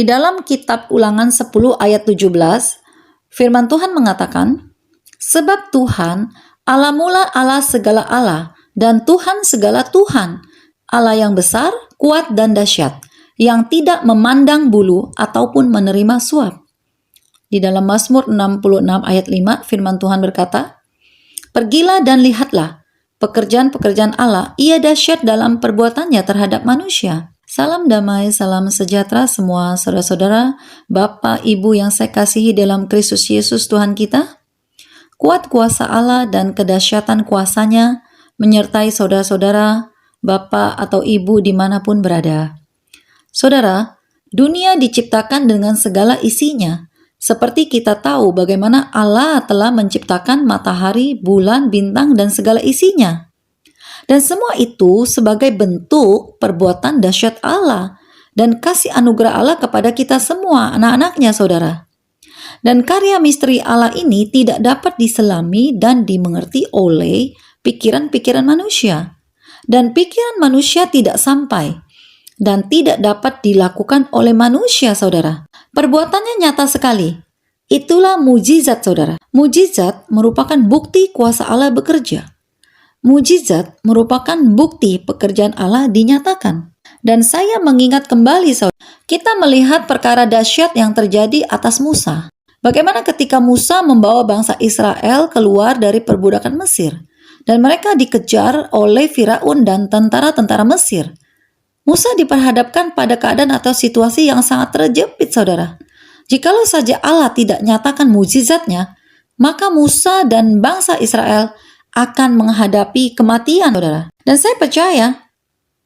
Di dalam kitab Ulangan 10 ayat 17, firman Tuhan mengatakan, "Sebab Tuhan, Allah mula Allah segala Allah, dan Tuhan segala Tuhan, Allah yang besar, kuat dan dahsyat, yang tidak memandang bulu ataupun menerima suap." Di dalam Mazmur 66 ayat 5, firman Tuhan berkata, "Pergilah dan lihatlah, pekerjaan-pekerjaan Allah, ia dahsyat dalam perbuatannya terhadap manusia." Salam damai, salam sejahtera semua saudara-saudara, Bapak, Ibu yang saya kasihi dalam Kristus Yesus Tuhan kita. Kuat kuasa Allah dan kedahsyatan kuasanya menyertai saudara-saudara, Bapak atau Ibu dimanapun berada. Saudara, dunia diciptakan dengan segala isinya. Seperti kita tahu bagaimana Allah telah menciptakan matahari, bulan, bintang, dan segala isinya. Dan semua itu sebagai bentuk perbuatan dahsyat Allah dan kasih anugerah Allah kepada kita semua, anak-anaknya saudara. Dan karya misteri Allah ini tidak dapat diselami dan dimengerti oleh pikiran-pikiran manusia. Dan pikiran manusia tidak sampai dan tidak dapat dilakukan oleh manusia, saudara. Perbuatannya nyata sekali. Itulah mujizat, saudara. Mujizat merupakan bukti kuasa Allah bekerja. Mujizat merupakan bukti pekerjaan Allah dinyatakan. Dan saya mengingat kembali, saudara, kita melihat perkara dahsyat yang terjadi atas Musa. Bagaimana ketika Musa membawa bangsa Israel keluar dari perbudakan Mesir. Dan mereka dikejar oleh Firaun dan tentara-tentara Mesir. Musa diperhadapkan pada keadaan atau situasi yang sangat terjepit, saudara. Jikalau saja Allah tidak nyatakan mujizatnya, maka Musa dan bangsa Israel akan menghadapi kematian, saudara. Dan saya percaya,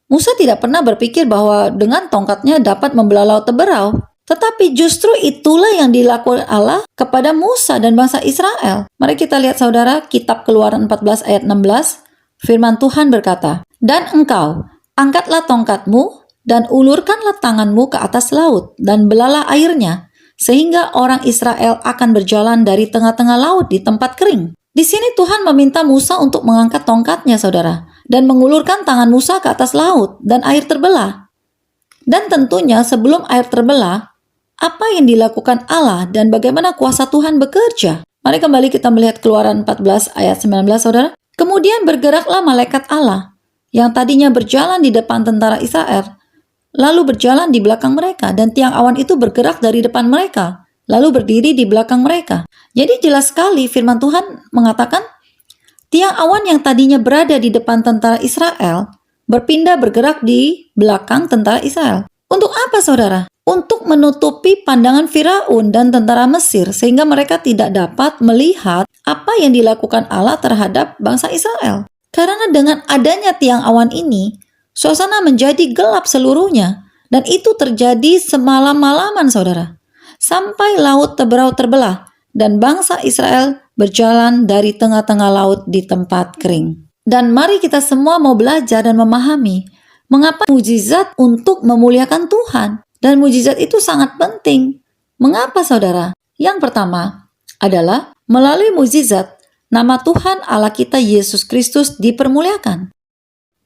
Musa tidak pernah berpikir bahwa dengan tongkatnya dapat membelah laut Teberau. Tetapi justru itulah yang dilakukan Allah kepada Musa dan bangsa Israel. Mari kita lihat, saudara, kitab Keluaran 14 ayat 16. Firman Tuhan berkata, "Dan engkau, angkatlah tongkatmu dan ulurkanlah tanganmu ke atas laut dan belalah airnya, sehingga orang Israel akan berjalan dari tengah-tengah laut di tempat kering." Di sini Tuhan meminta Musa untuk mengangkat tongkatnya, saudara, dan mengulurkan tangan Musa ke atas laut dan air terbelah. Dan tentunya sebelum air terbelah, apa yang dilakukan Allah dan bagaimana kuasa Tuhan bekerja? Mari kembali kita melihat Keluaran 14 ayat 19, saudara. "Kemudian bergeraklah malaikat Allah, yang tadinya berjalan di depan tentara Israel, lalu berjalan di belakang mereka, dan tiang awan itu bergerak dari depan mereka, lalu berdiri di belakang mereka." Jadi jelas sekali firman Tuhan mengatakan, tiang awan yang tadinya berada di depan tentara Israel, berpindah bergerak di belakang tentara Israel. Untuk apa, saudara? Untuk menutupi pandangan Firaun dan tentara Mesir, sehingga mereka tidak dapat melihat apa yang dilakukan Allah terhadap bangsa Israel. Karena dengan adanya tiang awan ini, suasana menjadi gelap seluruhnya, dan itu terjadi semalam-malaman, saudara. Sampai laut Teberau terbelah, dan bangsa Israel berjalan dari tengah-tengah laut di tempat kering. Dan mari kita semua mau belajar dan memahami mengapa mujizat untuk memuliakan Tuhan. Dan mujizat itu sangat penting. Mengapa, saudara? Yang pertama adalah melalui mujizat, nama Tuhan Allah kita Yesus Kristus dipermuliakan,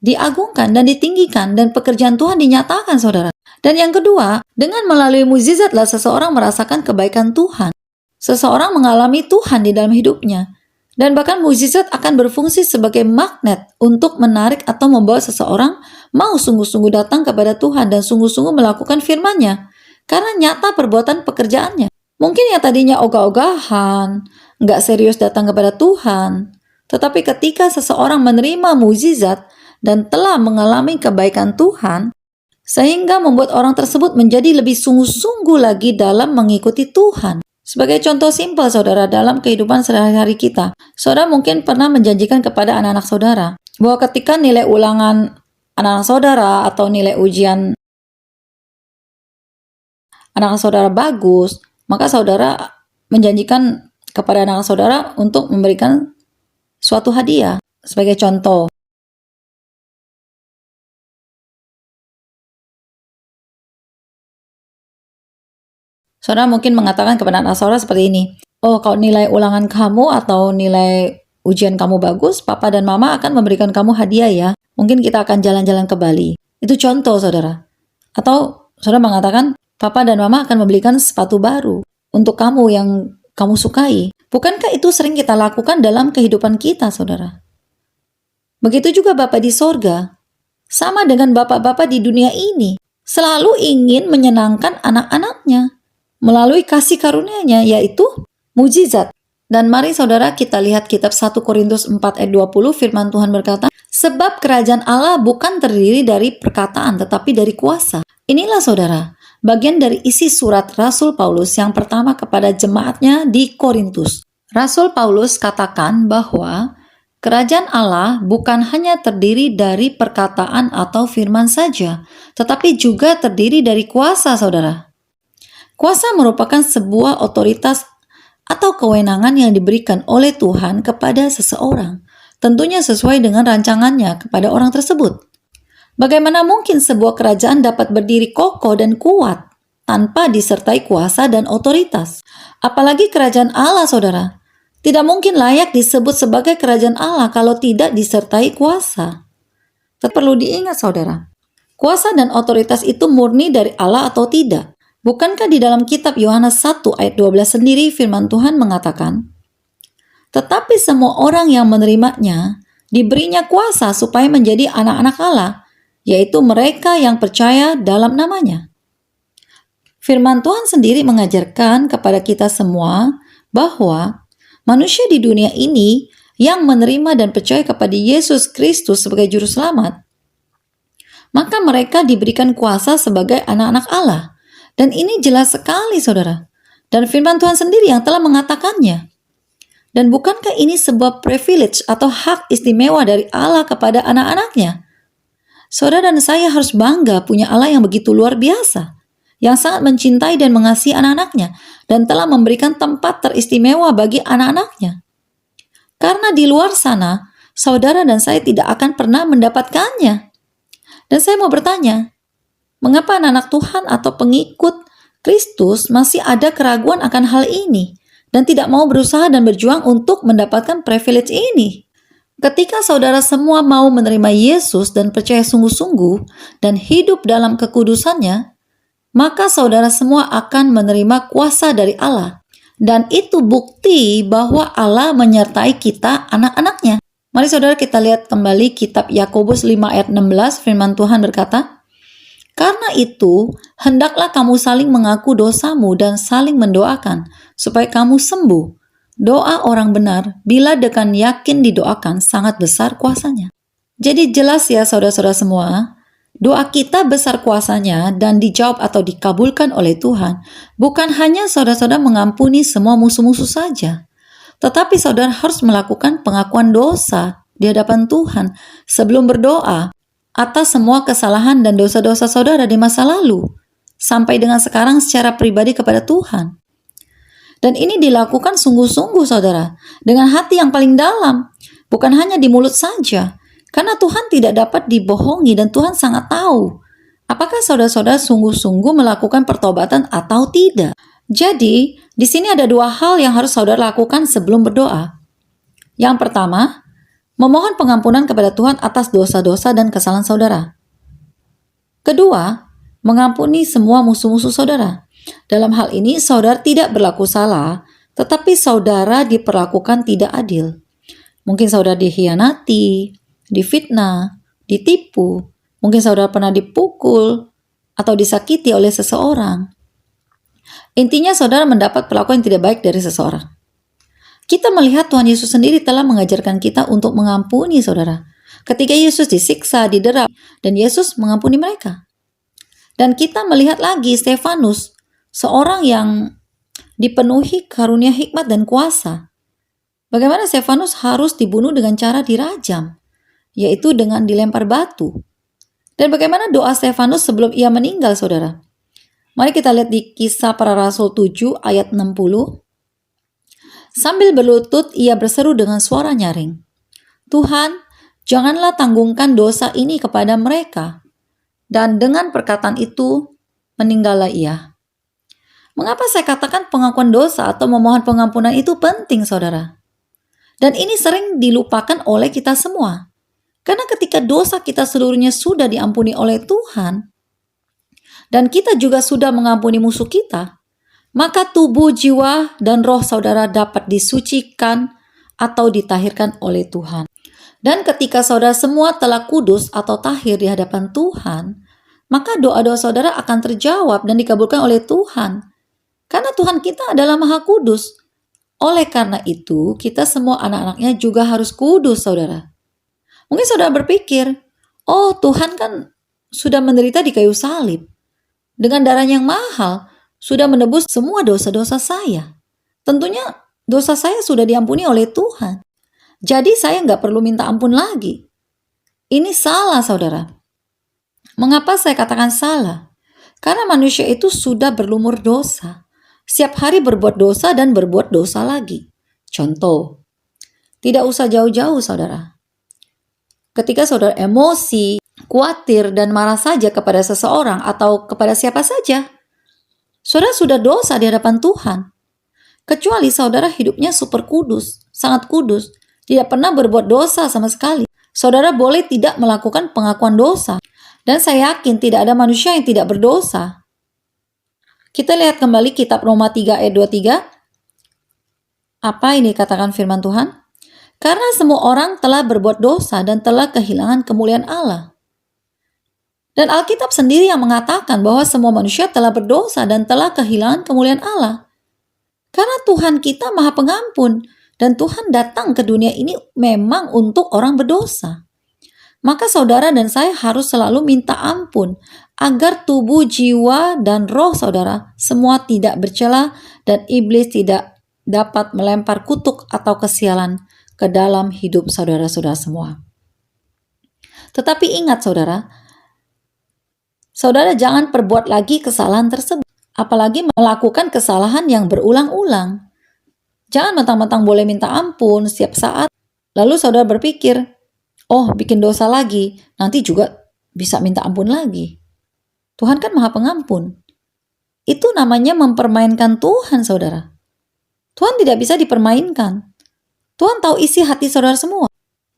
diagungkan dan ditinggikan, dan pekerjaan Tuhan dinyatakan, saudara. Dan yang kedua, dengan melalui mujizatlah seseorang merasakan kebaikan Tuhan. Seseorang mengalami Tuhan di dalam hidupnya. Dan bahkan mujizat akan berfungsi sebagai magnet untuk menarik atau membawa seseorang mau sungguh-sungguh datang kepada Tuhan dan sungguh-sungguh melakukan firman-Nya. Karena nyata perbuatan pekerjaannya. Mungkin yang tadinya ogah-ogahan, nggak serius datang kepada Tuhan. Tetapi ketika seseorang menerima mujizat dan telah mengalami kebaikan Tuhan, sehingga membuat orang tersebut menjadi lebih sungguh-sungguh lagi dalam mengikuti Tuhan. Sebagai contoh simpel, saudara, dalam kehidupan sehari-hari kita, saudara mungkin pernah menjanjikan kepada anak-anak saudara bahwa ketika nilai ulangan anak-anak saudara atau nilai ujian anak-anak saudara bagus, maka saudara menjanjikan kepada anak-anak saudara untuk memberikan suatu hadiah. Sebagai contoh, saudara mungkin mengatakan kepada anak saudara seperti ini, "Oh, kalau nilai ulangan kamu atau nilai ujian kamu bagus, papa dan mama akan memberikan kamu hadiah ya. Mungkin kita akan jalan-jalan ke Bali." Itu contoh, saudara. Atau saudara mengatakan, Papa dan Mama akan membelikan sepatu baru untuk kamu yang kamu sukai. Bukankah itu sering kita lakukan dalam kehidupan kita, saudara? Begitu juga Bapa di sorga. Sama dengan bapak-bapak di dunia ini, selalu ingin menyenangkan anak-anaknya melalui kasih karunia-Nya, yaitu mujizat. Dan mari saudara kita lihat kitab 1 Korintus 4 ayat 20, firman Tuhan berkata, sebab kerajaan Allah bukan terdiri dari perkataan tetapi dari kuasa. Inilah saudara, bagian dari isi surat Rasul Paulus yang pertama kepada jemaatnya di Korintus. Rasul Paulus katakan bahwa kerajaan Allah bukan hanya terdiri dari perkataan atau firman saja, tetapi juga terdiri dari kuasa, saudara. Kuasa merupakan sebuah otoritas atau kewenangan yang diberikan oleh Tuhan kepada seseorang, tentunya sesuai dengan rancangannya kepada orang tersebut. Bagaimana mungkin sebuah kerajaan dapat berdiri kokoh dan kuat tanpa disertai kuasa dan otoritas? Apalagi kerajaan Allah, saudara. Tidak mungkin layak disebut sebagai kerajaan Allah kalau tidak disertai kuasa. Tapi perlu diingat, saudara, kuasa dan otoritas itu murni dari Allah atau tidak? Bukankah di dalam kitab Yohanes 1 ayat 12 sendiri firman Tuhan mengatakan, tetapi semua orang yang menerimanya diberinya kuasa supaya menjadi anak-anak Allah, yaitu mereka yang percaya dalam namanya. Firman Tuhan sendiri mengajarkan kepada kita semua bahwa manusia di dunia ini yang menerima dan percaya kepada Yesus Kristus sebagai juru selamat, maka mereka diberikan kuasa sebagai anak-anak Allah. Dan ini jelas sekali, saudara. Dan firman Tuhan sendiri yang telah mengatakannya. Dan bukankah ini sebuah privilege atau hak istimewa dari Allah kepada anak-anaknya? Saudara dan saya harus bangga punya Allah yang begitu luar biasa, yang sangat mencintai dan mengasihi anak-anaknya, dan telah memberikan tempat teristimewa bagi anak-anaknya. Karena di luar sana, saudara dan saya tidak akan pernah mendapatkannya. Dan saya mau bertanya, mengapa anak-anak Tuhan atau pengikut Kristus masih ada keraguan akan hal ini dan tidak mau berusaha dan berjuang untuk mendapatkan privilege ini? Ketika saudara semua mau menerima Yesus dan percaya sungguh-sungguh dan hidup dalam kekudusannya, maka saudara semua akan menerima kuasa dari Allah. Dan itu bukti bahwa Allah menyertai kita anak-anaknya. Mari saudara kita lihat kembali kitab Yakobus 5 ayat 16, firman Tuhan berkata, karena itu, hendaklah kamu saling mengaku dosamu dan saling mendoakan, supaya kamu sembuh. Doa orang benar, bila dengan yakin didoakan, sangat besar kuasanya. Jadi jelas ya saudara-saudara semua, doa kita besar kuasanya dan dijawab atau dikabulkan oleh Tuhan, bukan hanya saudara-saudara mengampuni semua musuh-musuh saja, tetapi saudara harus melakukan pengakuan dosa di hadapan Tuhan sebelum berdoa, atas semua kesalahan dan dosa-dosa saudara di masa lalu, sampai dengan sekarang secara pribadi kepada Tuhan. Dan ini dilakukan sungguh-sungguh saudara, dengan hati yang paling dalam, bukan hanya di mulut saja, karena Tuhan tidak dapat dibohongi dan Tuhan sangat tahu, apakah saudara-saudara sungguh-sungguh melakukan pertobatan atau tidak. Jadi, di sini ada dua hal yang harus saudara lakukan sebelum berdoa. Yang pertama, memohon pengampunan kepada Tuhan atas dosa-dosa dan kesalahan saudara. Kedua, mengampuni semua musuh-musuh saudara. Dalam hal ini, saudara tidak berlaku salah, tetapi saudara diperlakukan tidak adil. Mungkin saudara dikhianati, difitnah, ditipu. Mungkin saudara pernah dipukul atau disakiti oleh seseorang. Intinya saudara mendapat perlakuan yang tidak baik dari seseorang. Kita melihat Tuhan Yesus sendiri telah mengajarkan kita untuk mengampuni saudara. Ketika Yesus disiksa, didera, dan Yesus mengampuni mereka. Dan kita melihat lagi Stefanus, seorang yang dipenuhi karunia hikmat dan kuasa. Bagaimana Stefanus harus dibunuh dengan cara dirajam, yaitu dengan dilempar batu. Dan bagaimana doa Stefanus sebelum ia meninggal, saudara? Mari kita lihat di Kisah Para Rasul 7 ayat 60. Sambil berlutut, ia berseru dengan suara nyaring, Tuhan, janganlah tanggungkan dosa ini kepada mereka. Dan dengan perkataan itu, meninggallah ia. Mengapa saya katakan pengakuan dosa atau memohon pengampunan itu penting, saudara? Dan ini sering dilupakan oleh kita semua. Karena ketika dosa kita seluruhnya sudah diampuni oleh Tuhan, dan kita juga sudah mengampuni musuh kita, maka tubuh, jiwa, dan roh saudara dapat disucikan atau ditahirkan oleh Tuhan. Dan ketika saudara semua telah kudus atau tahir di hadapan Tuhan, maka doa-doa saudara akan terjawab dan dikabulkan oleh Tuhan. Karena Tuhan kita adalah Maha Kudus. Oleh karena itu, kita semua anak-anaknya juga harus kudus, saudara. Mungkin saudara berpikir, oh Tuhan kan sudah menderita di kayu salib. Dengan darah yang mahal, sudah menebus semua dosa-dosa saya. Tentunya dosa saya sudah diampuni oleh Tuhan. Jadi saya nggak perlu minta ampun lagi. Ini salah, saudara. Mengapa saya katakan salah? Karena manusia itu sudah berlumur dosa. Setiap hari berbuat dosa dan berbuat dosa lagi. Contoh, tidak usah jauh-jauh, saudara. Ketika saudara emosi, khawatir, dan marah saja kepada seseorang atau kepada siapa saja, saudara sudah dosa di hadapan Tuhan. Kecuali saudara hidupnya super kudus, sangat kudus, tidak pernah berbuat dosa sama sekali. Saudara boleh tidak melakukan pengakuan dosa. Dan saya yakin tidak ada manusia yang tidak berdosa. Kita lihat kembali kitab Roma 3 ayat 23. Apa ini katakan firman Tuhan? Karena semua orang telah berbuat dosa dan telah kehilangan kemuliaan Allah. Dan Alkitab sendiri yang mengatakan bahwa semua manusia telah berdosa dan telah kehilangan kemuliaan Allah. Karena Tuhan kita Maha Pengampun. Dan Tuhan datang ke dunia ini memang untuk orang berdosa. Maka saudara dan saya harus selalu minta ampun agar tubuh, jiwa, dan roh saudara semua tidak bercela dan iblis tidak dapat melempar kutuk atau kesialan ke dalam hidup saudara-saudara semua. Tetapi ingat saudara jangan perbuat lagi kesalahan tersebut, apalagi melakukan kesalahan yang berulang-ulang. Jangan mentang-mentang boleh minta ampun setiap saat, lalu saudara berpikir, oh bikin dosa lagi, nanti juga bisa minta ampun lagi. Tuhan kan Maha Pengampun. Itu namanya mempermainkan Tuhan, saudara. Tuhan tidak bisa dipermainkan. Tuhan tahu isi hati saudara semua.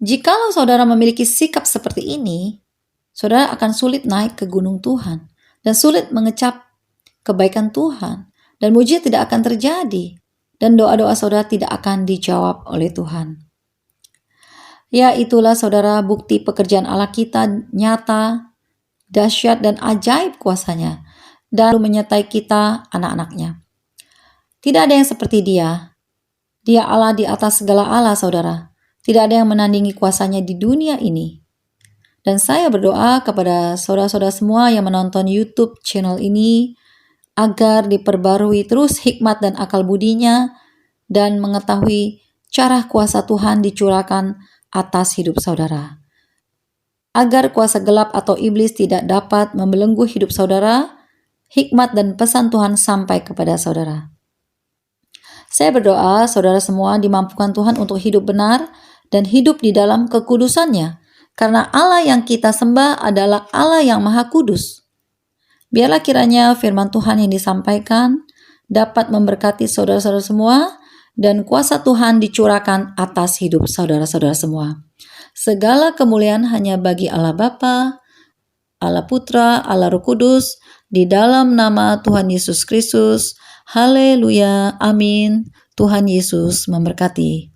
Jikalau saudara memiliki sikap seperti ini, saudara akan sulit naik ke gunung Tuhan dan sulit mengecap kebaikan Tuhan, dan mujizat tidak akan terjadi. Dan doa-doa saudara tidak akan dijawab oleh Tuhan. Ya, itulah saudara bukti pekerjaan Allah kita nyata, dahsyat dan ajaib kuasanya, dan menyertai kita anak-anaknya. Tidak ada yang seperti Dia. Dia Allah di atas segala Allah, saudara. Tidak ada yang menandingi kuasanya di dunia ini. Dan saya berdoa kepada saudara-saudara semua yang menonton YouTube channel ini, agar diperbarui terus hikmat dan akal budinya, dan mengetahui cara kuasa Tuhan dicurahkan atas hidup saudara. Agar kuasa gelap atau iblis tidak dapat membelenggu hidup saudara, hikmat dan pesan Tuhan sampai kepada saudara. Saya berdoa saudara semua dimampukan Tuhan untuk hidup benar dan hidup di dalam kekudusannya, karena Allah yang kita sembah adalah Allah yang Maha Kudus. Biarlah kiranya firman Tuhan yang disampaikan dapat memberkati saudara-saudara semua dan kuasa Tuhan dicurahkan atas hidup saudara-saudara semua. Segala kemuliaan hanya bagi Allah Bapa, Allah Putra, Allah Roh Kudus, di dalam nama Tuhan Yesus Kristus. Haleluya, amin. Tuhan Yesus memberkati.